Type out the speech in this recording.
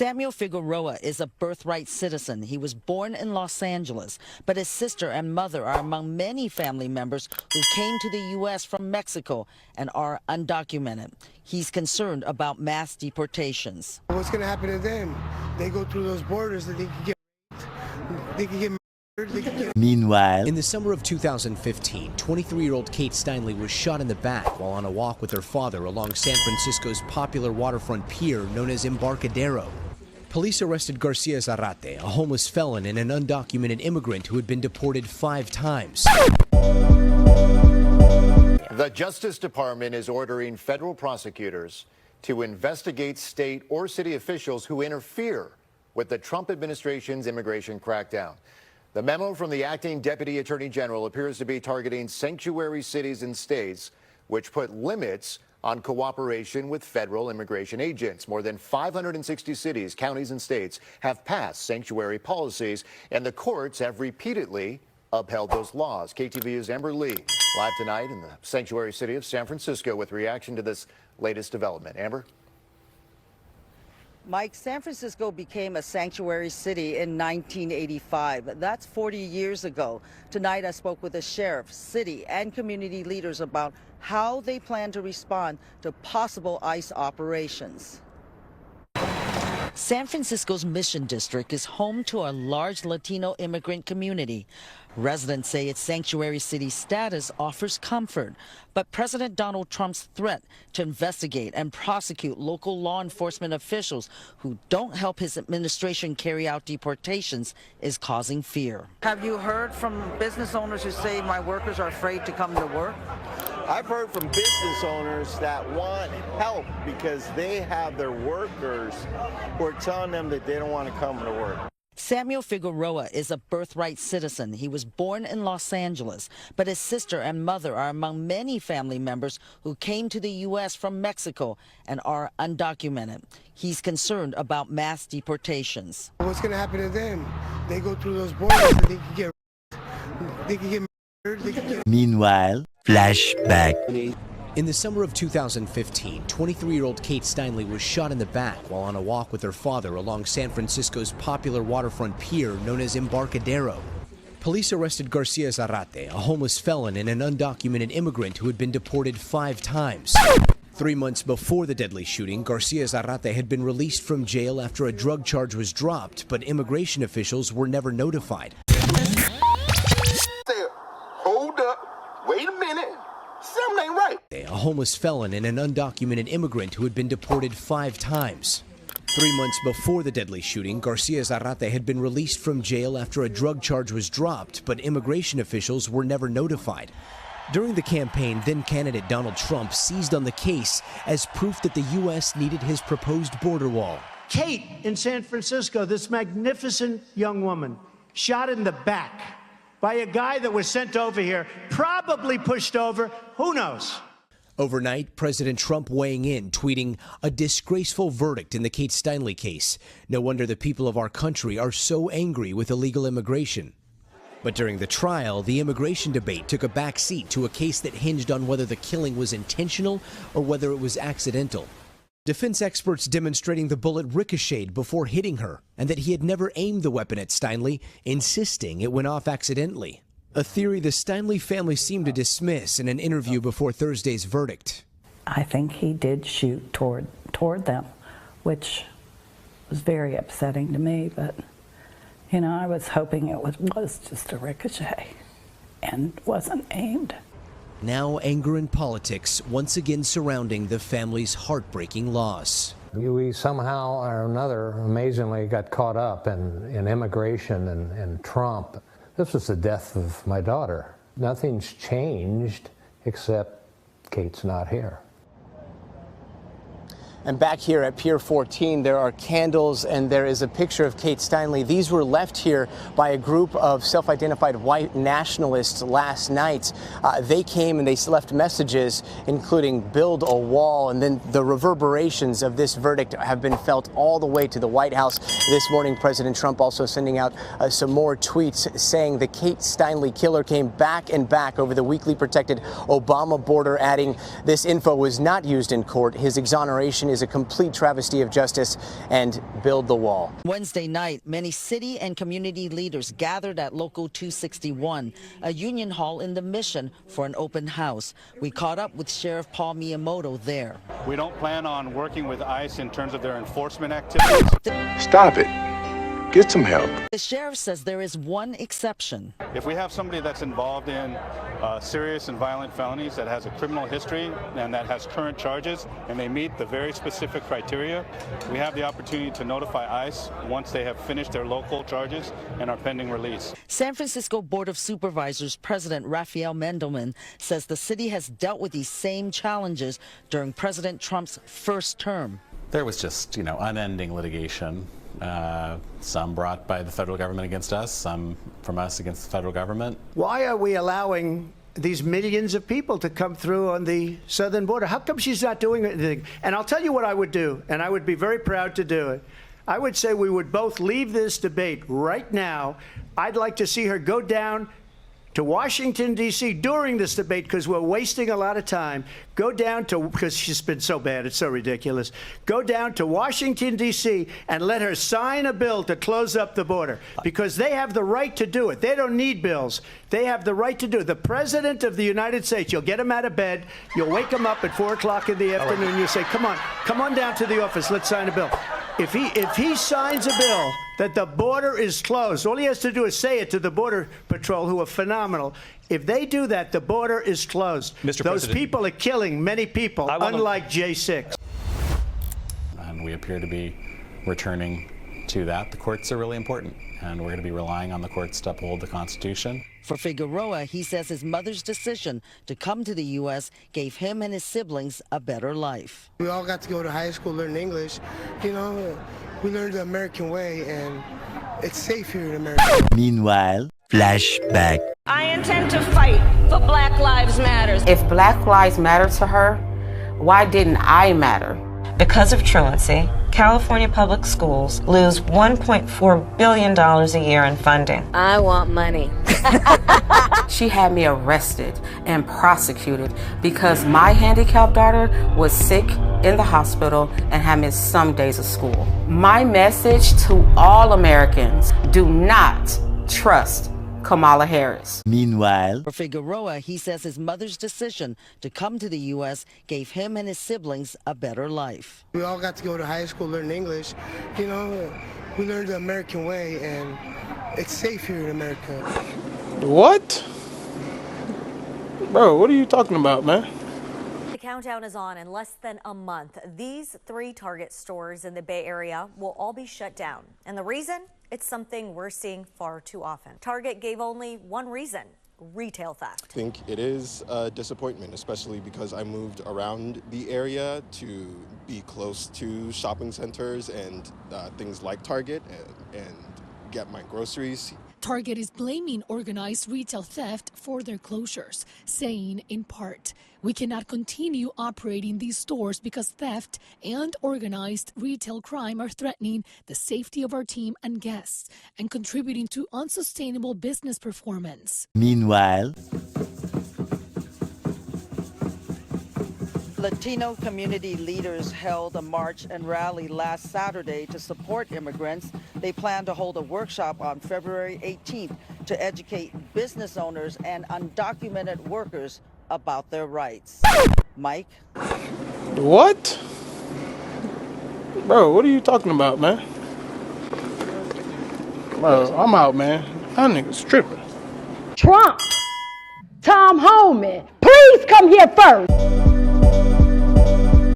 Samuel Figueroa is a birthright citizen. He was born in Los Angeles, but his sister and mother are among many family members who came to the U.S. from Mexico and are undocumented. He's concerned about mass deportations. What's going to happen to them? They go through those borders and they can get murdered. Meanwhile, in the summer of 2015, 23-year-old Kate Steinle was shot in the back while on a walk with her father along San Francisco's popular waterfront pier known as Embarcadero. Police arrested Garcia Zarate, a homeless felon and an undocumented immigrant who had been deported 5 times. The Justice Department is ordering federal prosecutors to investigate state or city officials who interfere with the Trump administration's immigration crackdown. The memo from the acting Deputy Attorney General appears to be targeting sanctuary cities and states, which put limits on cooperation with federal immigration agents. More than 560 cities, counties, and states have passed sanctuary policies, and the courts have repeatedly upheld those laws. KTVU's Amber Lee live tonight in the sanctuary city of San Francisco with reaction to this latest development. Amber? Mike, San Francisco became a sanctuary city in 1985. That's 40 years ago. Tonight, I spoke with the sheriff, city, and community leaders about how they plan to respond to possible ICE operations. San Francisco's Mission District is home to a large Latino immigrant community. Residents say its sanctuary city status offers comfort, but President Donald Trump's threat to investigate and prosecute local law enforcement officials who don't help his administration carry out deportations is causing fear. Have you heard from business owners who say my workers are afraid to come to work? I've heard from business owners that want help because they have their workers who are telling them that they don't want to come to work. Samuel Figueroa is a birthright citizen. He was born in Los Angeles, but his sister and mother are among many family members who came to the U.S. from Mexico and are undocumented. He's concerned about mass deportations. What's going to happen to them? They go through those borders and they can get murdered. Meanwhile, flashback. In the summer of 2015, 23-year-old Kate Steinle was shot in the back while on a walk with her father along San Francisco's popular waterfront pier known as Embarcadero. Police arrested Garcia Zarate, a homeless felon and an undocumented immigrant who had been deported 5 times. 3 months before the deadly shooting, Garcia Zarate had been released from jail after a drug charge was dropped, but immigration officials were never notified. Hold up, wait a minute. Something ain't right. A homeless felon and an undocumented immigrant who had been deported 5 times. 3 months before the deadly shooting, Garcia Zarate had been released from jail after a drug charge was dropped, but immigration officials were never notified. During the campaign, then-candidate Donald Trump seized on the case as proof that the U.S. needed his proposed border wall. Kate in San Francisco, this magnificent young woman, shot in the back by a guy that was sent over here, probably pushed over, who knows? Overnight, President Trump weighing in, tweeting, "A disgraceful verdict in the Kate Steinle case. No wonder the people of our country are so angry with illegal immigration." But during the trial, the immigration debate took a back seat to a case that hinged on whether the killing was intentional or whether it was accidental. Defense experts demonstrating the bullet ricocheted before hitting her and that he had never aimed the weapon at Steinle, insisting it went off accidentally. A theory the Steinle family seemed to dismiss in an interview before Thursday's verdict. I think he did shoot toward them, which was very upsetting to me, but you know, I was hoping it was just a ricochet and wasn't aimed. Now anger in politics once again surrounding the family's heartbreaking loss. We somehow or another amazingly got caught up in immigration and Trump. This was the death of my daughter. Nothing's changed except Kate's not here. And back here at Pier 14, there are candles and there is a picture of Kate Steinle. These were left here by a group of self-identified white nationalists last night. They came and they left messages, including "build a wall," and then the reverberations of this verdict have been felt all the way to the White House. This morning, President Trump also sending out some more tweets saying the Kate Steinle killer came back and back over the weakly protected Obama border, adding this info was not used in court. His exoneration is a complete travesty of justice and build the wall. Wednesday night, many city and community leaders gathered at Local 261, a union hall in the Mission, for an open house. We caught up with Sheriff Paul Miyamoto there. We don't plan on working with ICE in terms of their enforcement activities. Stop it. Get some help. The sheriff says there is one exception. If we have somebody that's involved in serious and violent felonies, that has a criminal history and that has current charges, and they meet the very specific criteria, we have the opportunity to notify ICE once they have finished their local charges and are pending release. San Francisco Board of Supervisors President Rafael Mendelman says the city has dealt with these same challenges during President Trump's first term. There was just, unending litigation. Some brought by the federal government against us, some from us against the federal government. Why are we allowing these millions of people to come through on the southern border? How come she's not doing anything? And I'll tell you what I would do, and I would be very proud to do it. I would say we would both leave this debate right now. I'd like to see her go down to Washington, D.C. during this debate, because we're wasting a lot of time. Go down to, because she's been so bad, it's so ridiculous. Go down to Washington, D.C. and let her sign a bill to close up the border, because they have the right to do it. They don't need bills. They have the right to do it. The President of the United States, you'll get him out of bed, you'll wake him up at 4 o'clock in the afternoon, you'll say, come on down to the office, let's sign a bill. If he signs a bill that the border is closed, all he has to do is say it to the Border Patrol, who are phenomenal. If they do that, the border is closed. Those people are killing many people, unlike J6. And we appear to be returning to that. The courts are really important, and we're going to be relying on the courts to uphold the Constitution. For Figueroa, he says his mother's decision to come to the U.S. gave him and his siblings a better life. We all got to go to high school, learn English. We learned the American way, and it's safe here in America. Meanwhile, flashback. I intend to fight for Black Lives Matter. If Black Lives matter to her, why didn't I matter? Because of truancy, California public schools lose $1.4 billion a year in funding. I want money. She had me arrested and prosecuted because my handicapped daughter was sick in the hospital and had missed some days of school. My message to all Americans: do not trust Kamala Harris. Meanwhile, for Figueroa, he says his mother's decision to come to the U.S. gave him and his siblings a better life. We all got to go to high school, learn English. We learned the American way, and it's safe here in America. What? Bro, what are you talking about, man? The countdown is on. In less than a month, these 3 Target stores in the Bay Area will all be shut down. And the reason? It's something we're seeing far too often. Target gave only one reason: retail theft. I think it is a disappointment, especially because I moved around the area to be close to shopping centers and things like Target and get my groceries. Target is blaming organized retail theft for their closures, saying in part, "We cannot continue operating these stores because theft and organized retail crime are threatening the safety of our team and guests and contributing to unsustainable business performance." Meanwhile, Latino community leaders held a march and rally last Saturday to support immigrants. They plan to hold a workshop on February 18th to educate business owners and undocumented workers about their rights. Mike? What? Bro, what are you talking about, man? Bro, I'm out, man. That nigga's tripping. Trump, tomhoman, please come here first.